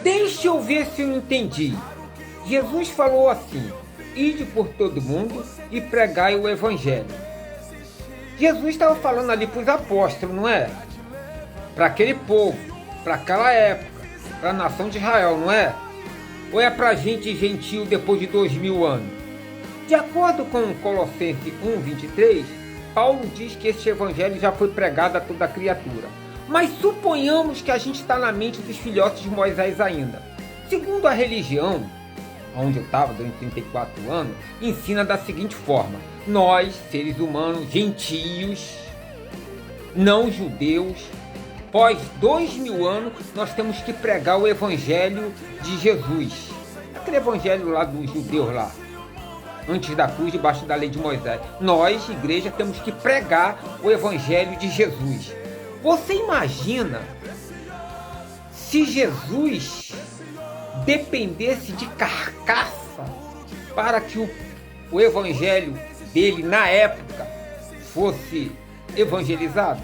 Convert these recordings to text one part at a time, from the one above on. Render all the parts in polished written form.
Deixa eu ver se eu entendi. Jesus falou assim: ide por todo mundo e pregai o evangelho. Jesus estava falando ali para os apóstolos, não é? Para aquele povo, para aquela época, para a nação de Israel, não é? Ou é para a gente gentil depois de 2000 anos? De acordo com Colossenses 1:23, Paulo diz que este evangelho já foi pregado a toda criatura. Mas suponhamos que a gente está na mente dos filhotes de Moisés ainda. Segundo a religião, onde eu estava durante 34 anos, ensina da seguinte forma: nós, seres humanos, gentios, não judeus, após 2000 anos, nós temos que pregar o evangelho de Jesus. Aquele evangelho lá dos judeus lá, antes da cruz, debaixo da lei de Moisés. Nós, igreja, temos que pregar o evangelho de Jesus. Você imagina se Jesus dependesse de carcaça para que o evangelho dele, na época, fosse evangelizado,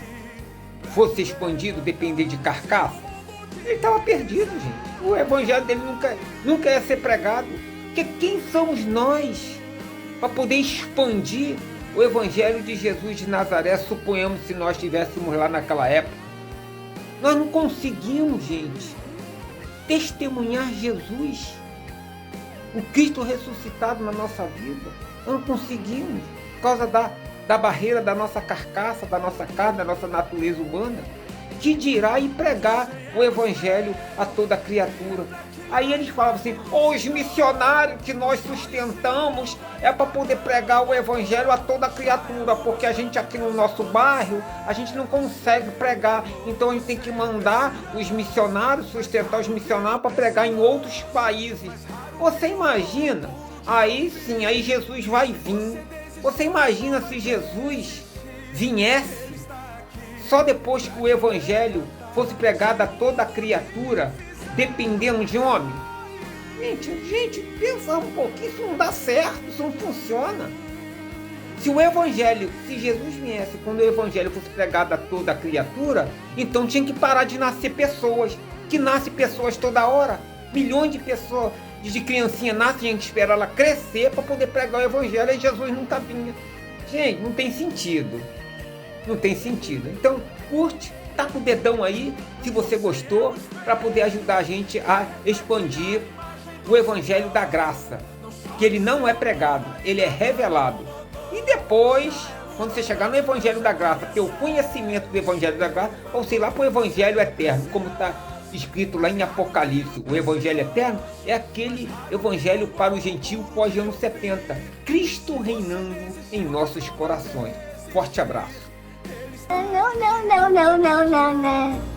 fosse expandido, depender de carcaça? Ele estava perdido, gente. O evangelho dele nunca ia ser pregado. Porque quem somos nós para poder expandir o evangelho de Jesus de Nazaré? Suponhamos se nós estivéssemos lá naquela época. Nós não conseguimos, gente, testemunhar Jesus, o Cristo ressuscitado na nossa vida. Nós não conseguimos, por causa da barreira da nossa carcaça, da nossa carne, da nossa natureza humana. Que dirá e pregar o evangelho a toda criatura? Aí eles falavam assim: os missionários que nós sustentamos é para poder pregar o evangelho a toda criatura, porque a gente aqui no nosso bairro, a gente não consegue pregar, então a gente tem que mandar os missionários, sustentar os missionários para pregar em outros países. Você imagina? Aí sim, aí Jesus vai vir. Você imagina se Jesus viesse só depois que o evangelho fosse pregado a toda criatura, dependendo de homem? Gente, pensa um pouquinho, isso não dá certo, isso não funciona. Se Jesus viesse quando o evangelho fosse pregado a toda criatura, então tinha que parar de nascer pessoas, que nascem pessoas toda hora, milhões de pessoas, de criancinha nascem, tinha que esperar ela crescer para poder pregar o evangelho, e Jesus nunca vinha. Gente, não tem sentido. Não tem sentido. Então, curte, taca o dedão aí, se você gostou, para poder ajudar a gente a expandir o evangelho da graça, que ele não é pregado, ele é revelado. E depois, quando você chegar no evangelho da graça, ter o conhecimento do evangelho da graça, ou sei lá, para o evangelho eterno, como está escrito lá em Apocalipse. O evangelho eterno é aquele evangelho para o gentio pós-ano 70, Cristo reinando em nossos corações. Forte abraço. No, no, no, no, no, no, no.